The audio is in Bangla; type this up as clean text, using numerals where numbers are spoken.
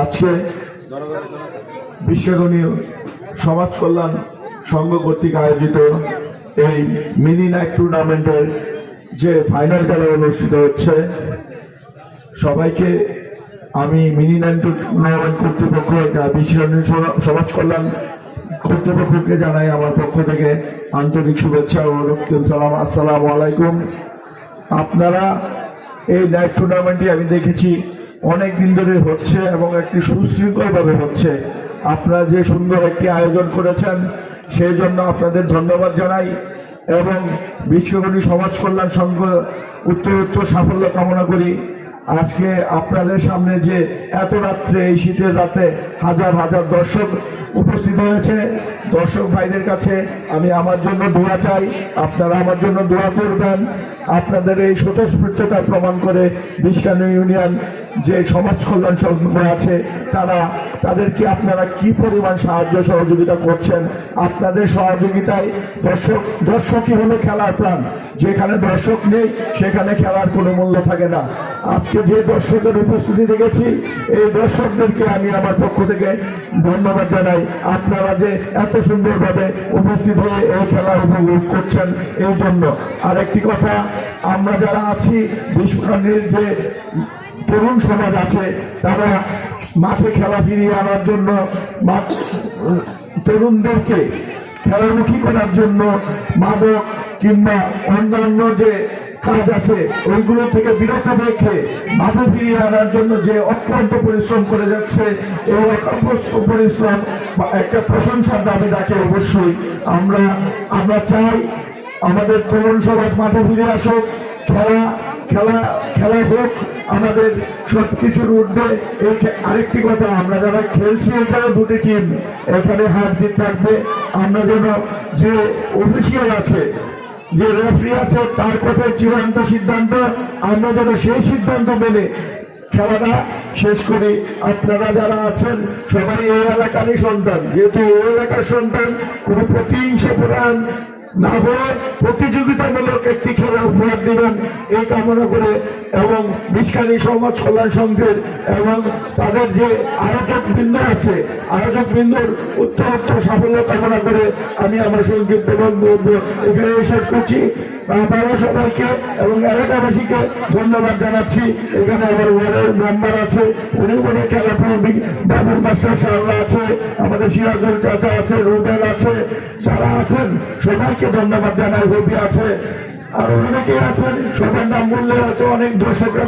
আজকে বিশ্বজনীয় সমাজ কল্যাণ সংঘ কর্তৃক আয়োজিত এই মিনি নাইট টুর্নামেন্টের যে ফাইনাল খেলা অনুষ্ঠিত হচ্ছে, সবাইকে আমি মিনি নাইট টুর্নামেন্ট কর্তৃপক্ষ বিশ্বজনীয় সমাজ কল্যাণ কর্তৃপক্ষকে জানাই আমার পক্ষ থেকে আন্তরিক শুভেচ্ছা ও রক্তিম সালাম। আসসালামু আলাইকুম। আপনারা এই নাইট টুর্নামেন্টটি আমি দেখেছি অনেক দিন ধরে হচ্ছে এবং একটি সুশৃঙ্খলভাবে হচ্ছে। আপনারা যে সুন্দর একটি আয়োজন করেছেন সেই জন্য আপনাদের ধন্যবাদ জানাই এবং বিশ্বজনীন সমাজ কল্যাণ সংঘ উত্তরোত্তর সাফল্য কামনা করি। আজকে আপনাদের সামনে যে এত রাত্রে, এই শীতের রাতে হাজার হাজার দর্শক উপস্থিত হয়েছে, দর্শক ভাইদের কাছে আমি আমার জন্য দোয়া চাই, আপনারা আমার জন্য দোয়া করবেন। আপনাদের এই স্বতঃস্ফূর্ততা প্রমাণ করে বিষ্কানি ইউনিয়ন যে সমাজ কল্যাণ সংঘ আছে তাদেরকে আপনারা কি পরিমাণ সাহায্য সহযোগিতা করছেন। আপনাদের সহযোগিতায় দর্শকই হলো খেলার প্রাণ। যেখানে দর্শক নেই সেখানে খেলার কোনো মূল্য থাকে না। আজকে যে দর্শকের উপস্থিতি দেখেছি, এই দর্শকদেরকে আমি আমার পক্ষ থেকে ধন্যবাদ জানাই। আপনারা যে এত সুন্দরভাবে উপস্থিত হয়ে এই খেলা উপভোগ করছেন এই জন্য। আর একটি কথা, আমরা যারা আছি বিষ্কানির যে তরুণ সমাজ আছে, তারা মাঠে খেলা ফিরিয়ে আনার জন্য, তরুণদেরকে খেলামুখী করার জন্য মাদক কিংবা অন্যান্য যে কাজ আছে ওইগুলো থেকে বিরত রেখে মাঠে ফিরিয়ে আনার জন্য যে অক্লান্ত পরিশ্রম করে যাচ্ছে, এই অক্লান্ত পরিশ্রম একটা প্রশংসার দাবি রাখে। অবশ্যই আমরা চাই আমাদের তরুণ সমাজ মাঠে ফিরে আসুক, খেলা হোক আমাদের সবকিছুর ঊর্ধ্বে। আরেকটি কথা, আমরা যারা খেলছি এখানে দুটি টিম, এখানে হার জিত থাকবে। আমরা যেন যে অফিসিয়াল আছে, যে রেফারি আছে, তার কথায় চূড়ান্ত সিদ্ধান্ত, আমরা যেন সেই সিদ্ধান্ত মেনে খেলাটা শেষ করি। আপনারা যারা আছেন সবাই এই এলাকারই সন্তান, যেহেতু এই এলাকার সন্তান, কোনো প্রতিহিংসা পরায়ণ না হয়ে প্রতিযোগিতামূলক একটি খেলা উপহার দিবেন এই কামনা করে এবং বিষ্কানি সমাজ কল্যাণ সংঘের এবং তাদের যে আয়োজক বৃন্দ আছে, আয়োজক বৃন্দর উত্তরোত্তর সাফল্য কামনা করে আমি আমার সংক্ষিপ্ত বক্তব্য এখানে শেষ করছি। তারা সবাইকে এবং এলাকাবাসীকে ধন্যবাদ জানাচ্ছি। এখানে আমার ওয়ার্ডের মেম্বার আছে, উনি খেলা বাবুর মাস্টার সাহেব আছে, আমাদের সিরাজুল চাচা আছে, রুবেল আছে, যারা আছেন সবাইকে ধন্যবাদ জানাই। রবি আছে, আর অনেকেই আছেন, সবার নাম বললে হয়তো অনেক দর্শকরা